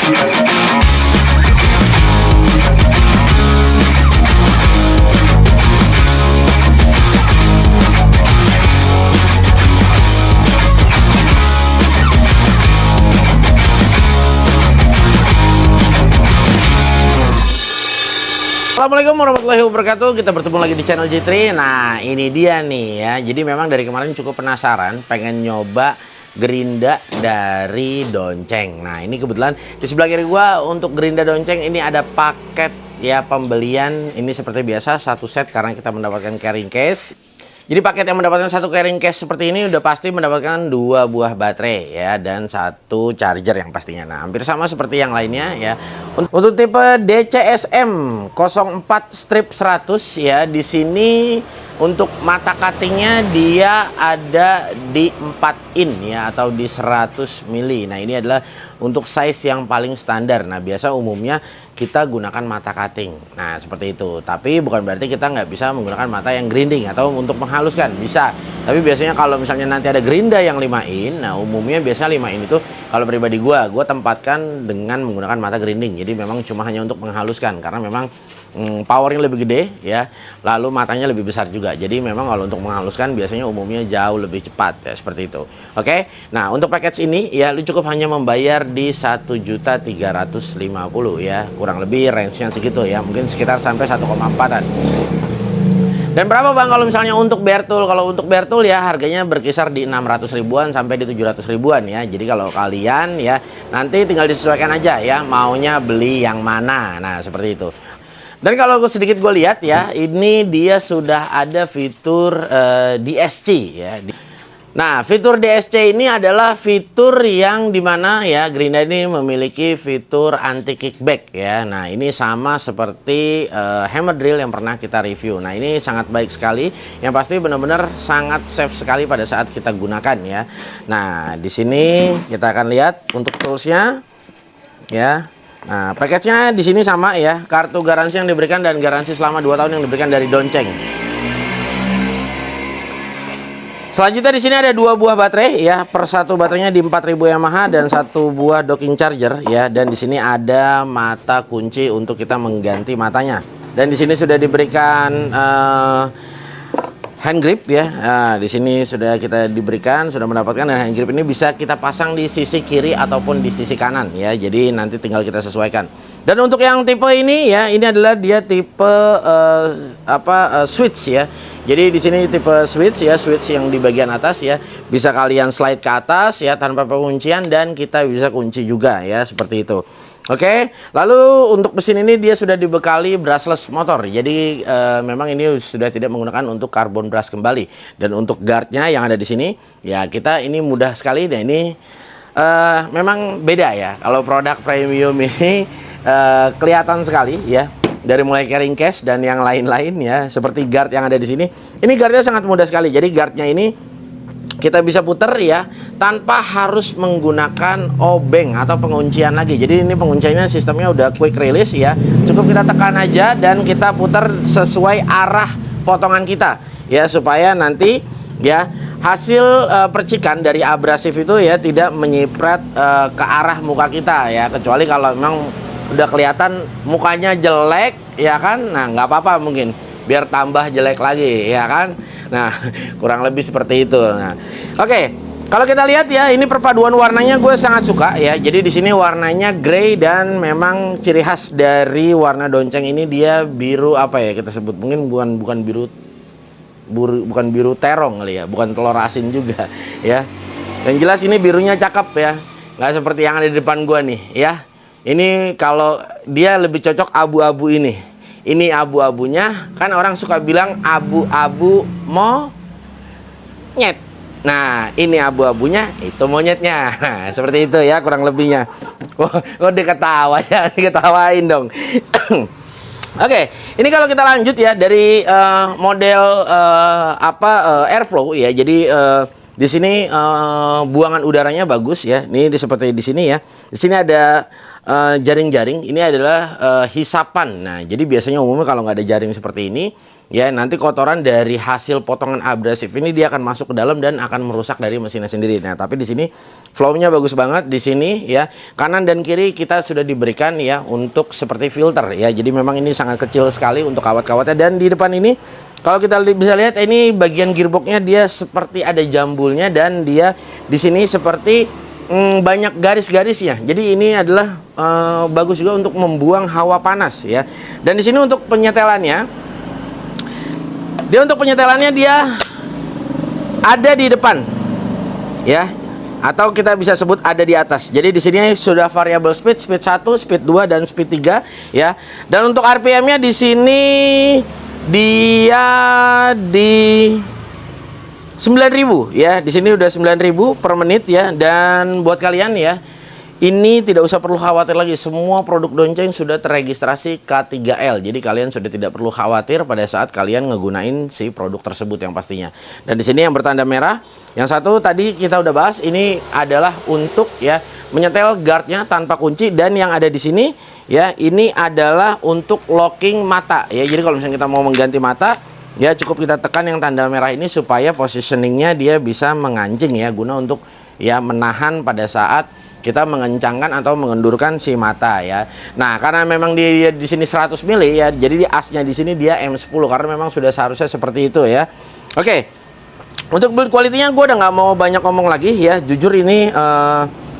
Assalamualaikum warahmatullahi wabarakatuh. Kita bertemu lagi di channel J3. Nah, ini dia nih ya. Jadi memang dari kemarin cukup penasaran, pengen nyoba gerinda dari Donceng. Nah, ini kebetulan di sebelah kiri gua untuk gerinda Donceng ini ada paket ya pembelian. Ini seperti biasa satu set karena kita mendapatkan carrying case. Jadi paket yang mendapatkan satu carrying case seperti ini udah pasti mendapatkan 2 buah baterai ya dan 1 charger yang pastinya. Nah, hampir sama seperti yang lainnya ya. Untuk tipe DCSM 04/100 ya, di sini untuk mata cuttingnya dia ada di 4 in ya atau di 100 mili. Nah, ini adalah untuk size yang paling standar. Nah, biasa umumnya kita gunakan mata cutting. Nah, seperti itu. Tapi bukan berarti kita nggak bisa menggunakan mata yang grinding atau untuk menghaluskan. Bisa. Tapi biasanya kalau misalnya nanti ada gerinda yang 5 in, nah umumnya biasa 5 in itu kalau pribadi gua tempatkan dengan menggunakan mata grinding. Jadi memang cuma hanya untuk menghaluskan karena memang powernya lebih gede ya, lalu matanya lebih besar juga. Jadi memang kalau untuk menghaluskan biasanya umumnya jauh lebih cepat ya, seperti itu. Oke. Nah, untuk package ini ya lu cukup hanya membayar di 1.350.000 ya. Kurang lebih range-nya segitu ya, mungkin sekitar sampai 1,4-an. Dan berapa Bang kalau misalnya untuk bare tool? Kalau untuk bare tool ya harganya berkisar di 600 ribuan sampai di 700 ribuan ya. Jadi kalau kalian ya nanti tinggal disesuaikan aja ya, maunya beli yang mana. Nah, seperti itu. Dan kalau sedikit gue lihat ya, ini dia sudah ada fitur DSC ya. Nah, fitur DSC ini adalah fitur yang dimana ya gerinda ini memiliki fitur anti kickback ya. Nah, ini sama seperti hammer drill yang pernah kita review. Nah, ini sangat baik sekali. Yang pasti benar-benar sangat safe sekali pada saat kita gunakan ya. Nah, di sini kita akan lihat untuk toolsnya ya. Nah, package-nya di sini sama ya, kartu garansi yang diberikan dan garansi selama 2 tahun yang diberikan dari Donceng. Selanjutnya di sini ada 2 buah baterai ya, per satu baterainya di 4000 Yamaha dan 1 buah docking charger ya, dan di sini ada mata kunci untuk kita mengganti matanya. Dan di sini sudah diberikan hand grip ya. Nah, di sini sudah kita diberikan, sudah mendapatkan, dan hand grip ini bisa kita pasang di sisi kiri ataupun di sisi kanan ya. Jadi nanti tinggal kita sesuaikan. Dan untuk yang tipe ini ya, ini adalah dia tipe switch ya. Jadi di sini tipe switch ya, switch yang di bagian atas ya. Bisa kalian slide ke atas ya tanpa penguncian, dan kita bisa kunci juga ya, seperti itu. Oke, lalu untuk mesin ini dia sudah dibekali brushless motor. Jadi memang ini sudah tidak menggunakan untuk carbon brush kembali. Dan untuk guardnya yang ada di sini, ya kita ini mudah sekali. Dan ini memang beda ya. Kalau produk premium ini kelihatan sekali ya. Dari mulai carrying case dan yang lain-lain ya. Seperti guard yang ada di sini. Ini guardnya sangat mudah sekali. Jadi guardnya ini kita bisa puter ya tanpa harus menggunakan obeng atau penguncian lagi. Jadi ini pengunciannya sistemnya udah quick release ya. Cukup kita tekan aja dan kita putar sesuai arah potongan kita ya, supaya nanti ya hasil percikan dari abrasif itu ya tidak menyiprat ke arah muka kita ya, kecuali kalau memang udah kelihatan mukanya jelek ya kan. Nah, nggak apa-apa, mungkin biar tambah jelek lagi ya kan. Nah, kurang lebih seperti itu. Nah, oke. Kalau kita lihat ya, ini perpaduan warnanya gue sangat suka ya. Jadi di sini warnanya grey, dan memang ciri khas dari warna Donceng ini dia biru apa ya kita sebut? Mungkin bukan biru terong kali ya, bukan telur asin juga ya. Yang jelas ini birunya cakep ya. Nggak seperti yang ada di depan gue nih ya. Ini kalau dia lebih cocok abu-abu ini. Ini abu-abunya, kan orang suka bilang abu-abu monyet. Nah, ini abu-abunya, itu monyetnya. Nah, seperti itu ya kurang lebihnya. Oh, diketawa ya, diketawain dong. Oke, ini kalau kita lanjut ya dari model airflow ya. Jadi di sini buangan udaranya bagus ya. Ini seperti di sini ya. Di sini ada jaring-jaring. Ini adalah hisapan. Nah, jadi biasanya umumnya kalau nggak ada jaring seperti ini ya nanti kotoran dari hasil potongan abrasif ini dia akan masuk ke dalam dan akan merusak dari mesinnya sendiri. Nah, tapi di sini flow-nya bagus banget di sini ya. Kanan dan kiri kita sudah diberikan ya untuk seperti filter ya. Jadi memang ini sangat kecil sekali untuk kawat-kawatnya, dan di depan ini kalau kita bisa lihat ini bagian gearboxnya dia seperti ada jambulnya, dan dia di sini seperti banyak garis-garisnya. Jadi ini adalah bagus juga untuk membuang hawa panas ya. Dan di sini untuk penyetelannya, dia ada di depan ya, atau kita bisa sebut ada di atas. Jadi di sini sudah variable speed, speed 1, speed 2 dan speed 3 ya. Dan untuk RPM-nya di sini dia di 9.000 ya. Di sini udah 9.000 per menit ya. Dan buat kalian ya, ini tidak usah perlu khawatir lagi, semua produk Donceng sudah terregistrasi K3L. Jadi kalian sudah tidak perlu khawatir pada saat kalian ngegunain si produk tersebut yang pastinya. Dan di sini yang bertanda merah, yang satu tadi kita udah bahas, ini adalah untuk ya menyetel guardnya tanpa kunci. Dan yang ada di sini ya, ini adalah untuk locking mata ya. Jadi kalau misalnya kita mau mengganti mata ya, cukup kita tekan yang tanda merah ini supaya positioningnya dia bisa menganjing ya, guna untuk ya menahan pada saat kita mengencangkan atau mengendurkan si mata ya. Nah, karena memang di sini 100 mili ya, jadi di asnya di sini dia M10 karena memang sudah seharusnya seperti itu ya. Oke. Untuk build quality-nya gue udah nggak mau banyak ngomong lagi ya. Jujur ini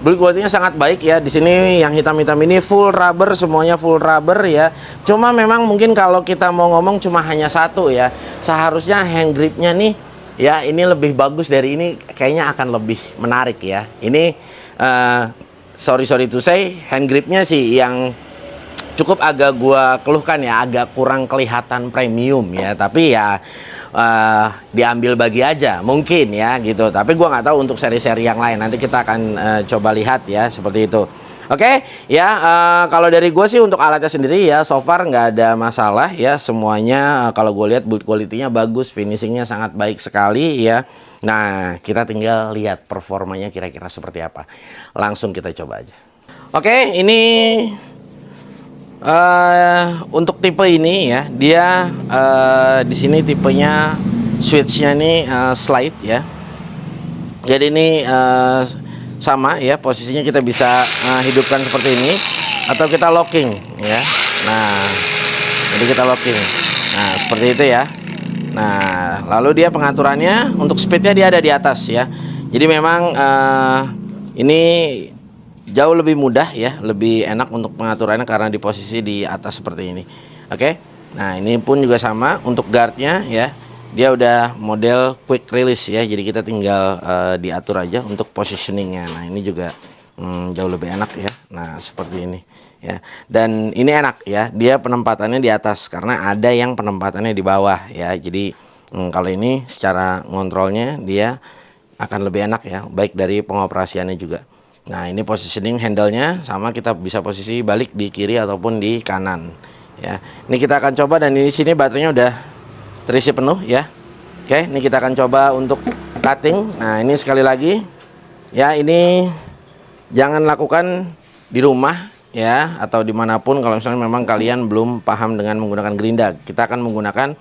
build quality-nya sangat baik ya. Di sini yang hitam-hitam ini full rubber, semuanya full rubber ya. Cuma memang mungkin kalau kita mau ngomong cuma hanya satu ya. Seharusnya hand grip-nya nih ya, ini lebih bagus dari ini, kayaknya akan lebih menarik ya. Ini sorry to say, hand gripnya sih yang cukup agak gua keluhkan ya, agak kurang kelihatan premium ya. Tapi ya diambil bagi aja mungkin ya gitu. Tapi gua nggak tahu untuk seri-seri yang lain, nanti kita akan coba lihat ya seperti itu. Oke ya, kalau dari gue sih untuk alatnya sendiri ya, so far nggak ada masalah ya. Semuanya kalau gue lihat build quality-nya bagus, finishingnya sangat baik sekali ya. Nah, kita tinggal lihat performanya kira-kira seperti apa. Langsung kita coba aja. Oke, ini untuk tipe ini ya, dia di sini tipenya switch-nya ini slide ya. Jadi ini sama ya, posisinya kita bisa hidupkan seperti ini atau kita locking ya. Nah, jadi kita locking. Nah, seperti itu ya. Nah, lalu dia pengaturannya untuk speednya dia ada di atas ya. Jadi memang ini jauh lebih mudah ya, lebih enak untuk pengaturannya karena di posisi di atas seperti ini. Oke. Nah, ini pun juga sama untuk guardnya ya. Dia udah model quick release ya. Jadi kita tinggal diatur aja untuk positioningnya. Nah, ini juga jauh lebih enak ya. Nah, seperti ini ya. Dan ini enak ya, dia penempatannya di atas karena ada yang penempatannya di bawah ya. Jadi kalau ini secara ngontrolnya dia akan lebih enak ya, baik dari pengoperasiannya juga. Nah, ini positioning handle-nya sama, kita bisa posisi balik di kiri ataupun di kanan ya. Ini kita akan coba, dan ini sini baterainya udah terisi penuh ya. Oke, ini kita akan coba untuk cutting. Nah, ini sekali lagi ya, ini jangan lakukan di rumah ya, atau dimanapun kalau misalnya memang kalian belum paham dengan menggunakan gerinda. Kita akan menggunakan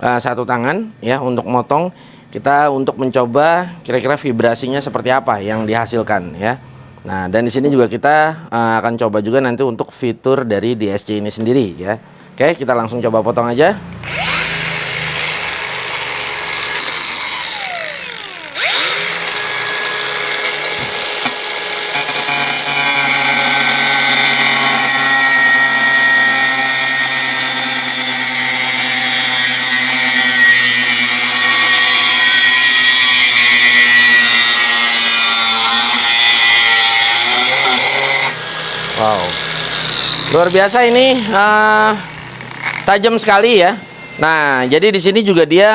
satu tangan ya untuk motong. Kita untuk mencoba kira-kira vibrasinya seperti apa yang dihasilkan ya. Nah, dan di sini juga kita akan coba juga nanti untuk fitur dari DSC ini sendiri ya. Oke, kita langsung coba potong aja. Wow, luar biasa ini, tajam sekali ya. Nah, jadi di sini juga dia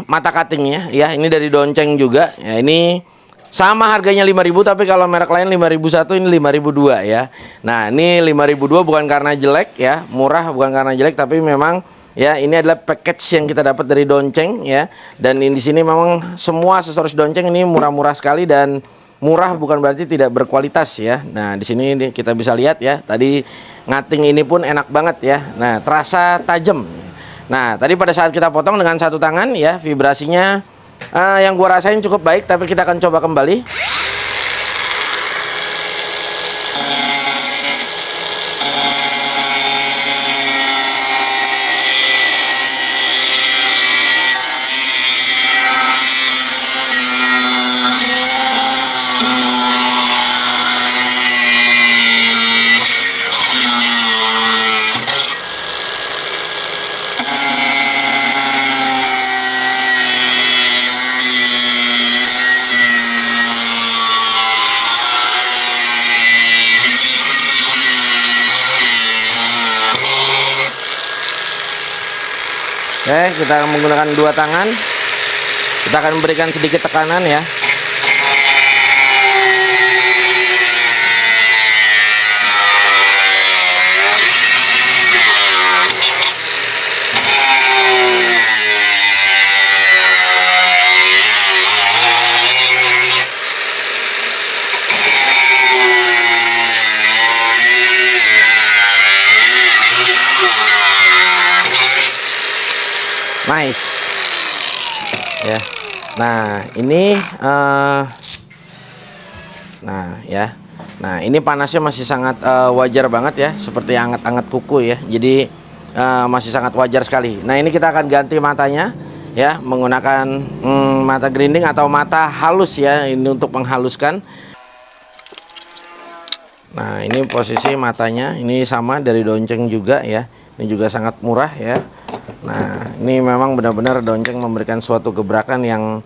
mata cuttingnya ya. Ini dari Donceng juga. Ya, ini sama harganya 5.000, tapi kalau merek lain 5.001, ini 5.002 ya. Nah, ini 5.002 bukan karena jelek ya, murah bukan karena jelek, tapi memang ya ini adalah package yang kita dapat dari Donceng ya. Dan di sini memang semua aksesoris Donceng ini murah-murah sekali, dan murah bukan berarti tidak berkualitas ya. Nah, di sini kita bisa lihat ya, tadi ngating ini pun enak banget ya. Nah, terasa tajam. Nah, tadi pada saat kita potong dengan satu tangan ya, vibrasinya yang gua rasain cukup baik, tapi kita akan coba kembali. Oke, kita akan menggunakan dua tangan. Kita akan memberikan sedikit tekanan ya. Nice ya. Nah ini nah ini panasnya masih sangat wajar banget ya, seperti hangat-hangat kuku ya. Jadi masih sangat wajar sekali. Nah ini kita akan ganti matanya ya, menggunakan mata grinding atau mata halus ya, ini untuk menghaluskan. Nah ini posisi matanya, ini sama dari Donceng juga ya, ini juga sangat murah ya. Nah ini memang benar-benar Donceng memberikan suatu gebrakan yang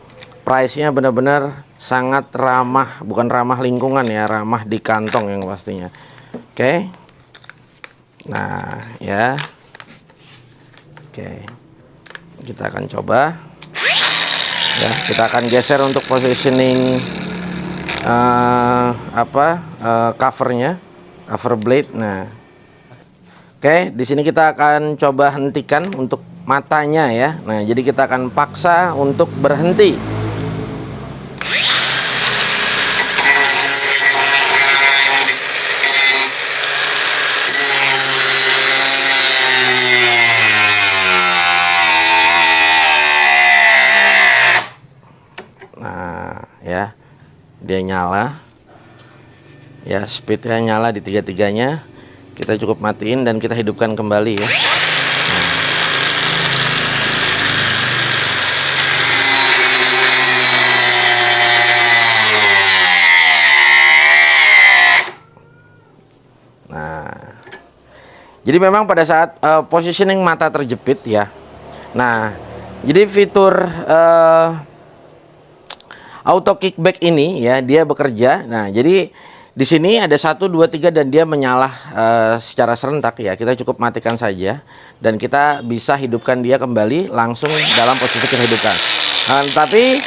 price-nya benar-benar sangat ramah, bukan ramah lingkungan ya, ramah di kantong yang pastinya. Oke. Nah ya, oke, kita akan coba ya, kita akan geser untuk positioning covernya, cover blade. Nah oke, di sini kita akan coba hentikan untuk matanya ya. Nah, jadi kita akan paksa untuk berhenti. Nah, ya. Dia nyala. Ya, speednya nyala di tiga-tiganya. Kita cukup matiin dan kita hidupkan kembali ya. Nah, jadi memang pada saat positioning mata terjepit ya. Nah, jadi fitur auto kickback ini ya, dia bekerja. Nah, jadi di sini ada 1, 2, 3 dan dia menyala secara serentak ya. Kita cukup matikan saja dan kita bisa hidupkan dia kembali langsung dalam posisi kita hidupkan. Tapi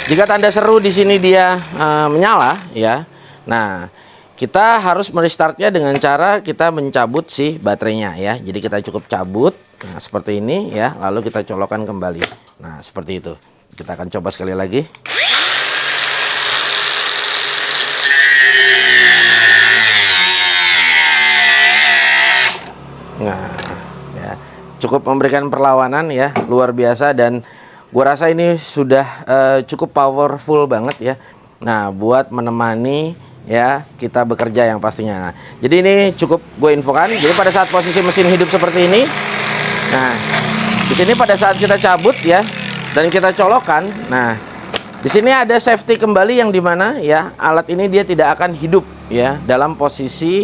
jika tanda seru di sini dia menyala ya. Nah, kita harus merestartnya dengan cara kita mencabut si baterainya ya. Jadi kita cukup cabut, nah seperti ini ya. Lalu kita colokkan kembali. Nah seperti itu. Kita akan coba sekali lagi. Nah, ya, cukup memberikan perlawanan ya, luar biasa, dan gua rasa ini sudah cukup powerful banget ya. Nah, buat menemani ya kita bekerja yang pastinya. Nah, jadi ini cukup gue infokan. Jadi pada saat posisi mesin hidup seperti ini, nah di sini pada saat kita cabut ya dan kita colokkan, nah di sini ada safety kembali yang dimana ya alat ini dia tidak akan hidup ya dalam posisi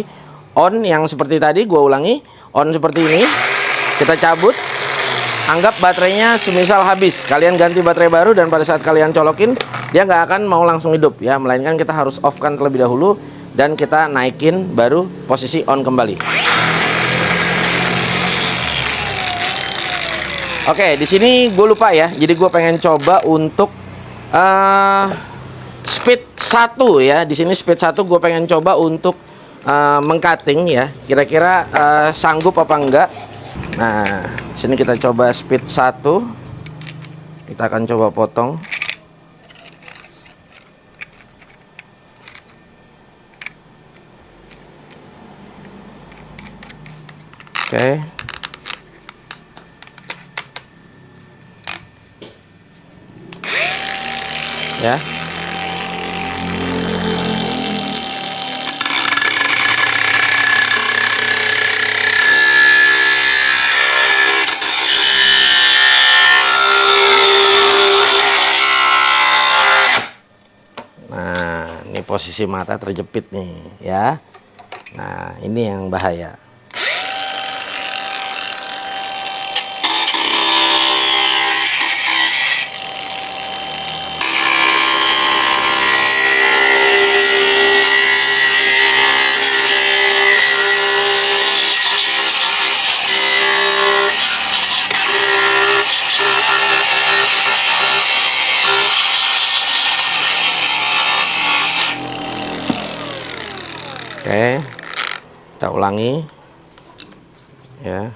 on yang seperti tadi. Gue ulangi, on seperti ini, kita cabut, anggap baterainya semisal habis, kalian ganti baterai baru dan pada saat kalian colokin dia nggak akan mau langsung hidup ya, melainkan kita harus off kan terlebih dahulu dan kita naikin baru posisi on kembali. Oke, di sini gue lupa ya, jadi gue pengen coba untuk speed 1 ya. Di sini speed 1 gue pengen coba untuk mengcutting ya, kira-kira sanggup apa enggak. Nah, sini kita coba speed 1. Kita akan coba potong. Oke. ya. Nah, ini posisi mata terjepit nih ya. Nah, ini yang bahaya. Oke, kita ulangi ya.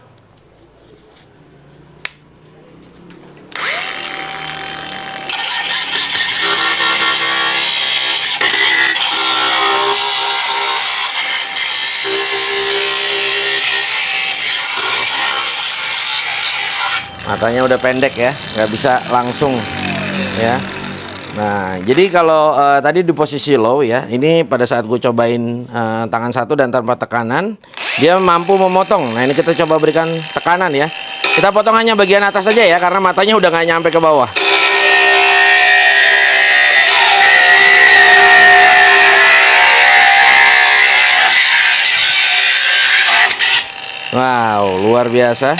Matanya udah pendek ya, nggak bisa langsung ya. Nah, jadi kalau tadi di posisi low ya, ini pada saat gue cobain tangan satu dan tanpa tekanan, dia mampu memotong. Nah, ini kita coba berikan tekanan ya. Kita potong hanya bagian atas saja ya, karena matanya udah nggak nyampe ke bawah. Wow, luar biasa.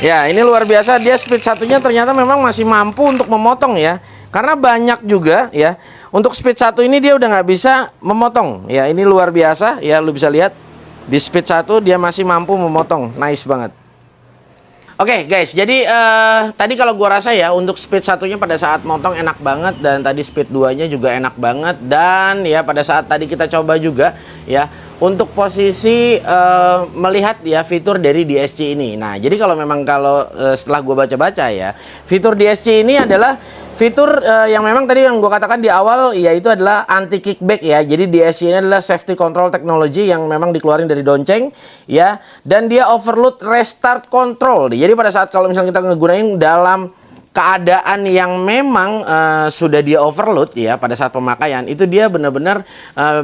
Ya, ini luar biasa, dia speed satunya ternyata memang masih mampu untuk memotong ya. Karena banyak juga ya. Untuk speed satu ini dia udah nggak bisa memotong. Ya, ini luar biasa ya, lu bisa lihat. Di speed satu dia masih mampu memotong. Nice banget. Oke guys, jadi tadi kalau gua rasa ya untuk speed satunya pada saat motong enak banget, dan tadi speed 2-nya juga enak banget, dan ya pada saat tadi kita coba juga ya untuk posisi melihat ya fitur dari DSC ini. Nah, jadi kalau memang setelah gua baca-baca ya, fitur DSC ini adalah fitur yang memang tadi yang gue katakan di awal, yaitu adalah anti kickback ya. Jadi DSC ini adalah safety control technology yang memang dikeluarin dari Donceng ya. Dan dia overload restart control. Jadi pada saat kalau misalnya kita ngegunain dalam keadaan yang memang sudah dia overload ya, pada saat pemakaian itu dia benar-benar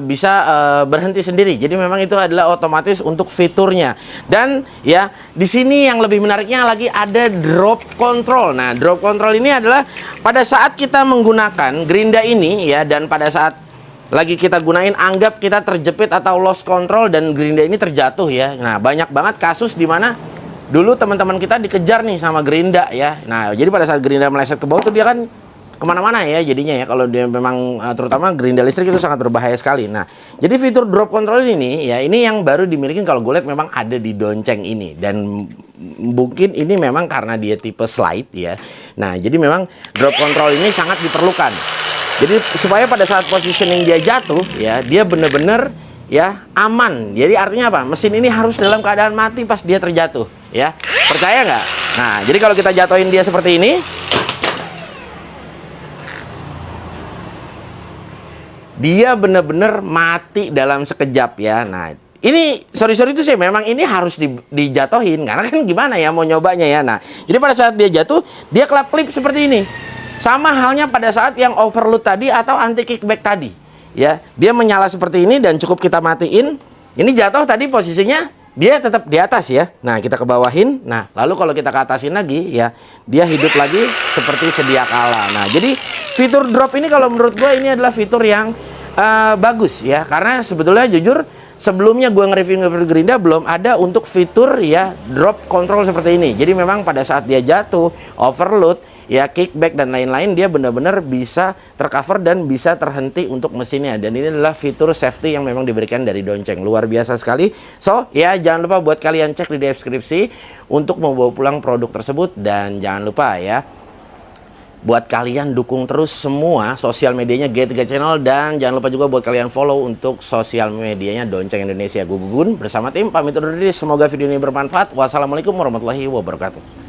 bisa berhenti sendiri. Jadi memang itu adalah otomatis untuk fiturnya. Dan ya di sini yang lebih menariknya lagi ada drop control. Nah, drop control ini adalah pada saat kita menggunakan gerinda ini ya, dan pada saat lagi kita gunain, anggap kita terjepit atau lost control dan gerinda ini terjatuh ya. Nah, banyak banget kasus di mana dulu teman-teman kita dikejar nih sama gerinda ya. Nah, jadi pada saat gerinda meleset ke bawah tuh dia kan kemana-mana ya jadinya ya. Kalau dia memang terutama gerinda listrik itu sangat berbahaya sekali. Nah, jadi fitur drop control ini ya, ini yang baru dimiliki kalau gue lihat memang ada di Donceng ini. Dan mungkin ini memang karena dia tipe slide ya. Nah, jadi memang drop control ini sangat diperlukan. Jadi supaya pada saat positioning dia jatuh ya, dia bener-bener ya aman. Jadi artinya apa? Mesin ini harus dalam keadaan mati pas dia terjatuh ya. Percaya nggak? Nah, jadi kalau kita jatuhin dia seperti ini, dia bener-bener mati dalam sekejap ya. Nah, ini sorry itu sih memang ini harus dijatuhin, karena kan gimana ya mau nyobanya ya. Nah, jadi pada saat dia jatuh, dia kelap-kelip seperti ini. Sama halnya pada saat yang overload tadi atau anti kickback tadi. Ya, dia menyala seperti ini dan cukup kita matiin. Ini jatuh tadi posisinya dia tetap di atas ya. Nah, kita ke bawahin. Nah, lalu kalau kita ke atasin lagi ya, dia hidup lagi seperti sedia kala. Nah, jadi fitur drop ini kalau menurut gue ini adalah fitur yang bagus ya. Karena sebetulnya jujur sebelumnya gue nge-review gerinda belum ada untuk fitur ya drop control seperti ini. Jadi memang pada saat dia jatuh, overload ya, kickback dan lain-lain, dia benar-benar bisa tercover dan bisa terhenti untuk mesinnya. Dan ini adalah fitur safety yang memang diberikan dari Donceng. Luar biasa sekali. So, ya jangan lupa buat kalian cek di deskripsi untuk membawa pulang produk tersebut. Dan jangan lupa ya, buat kalian dukung terus semua sosial medianya G3 Channel. Dan jangan lupa juga buat kalian follow untuk sosial medianya Donceng Indonesia. Gue Gugun bersama tim pamit undur diri. Semoga video ini bermanfaat. Wassalamualaikum warahmatullahi wabarakatuh.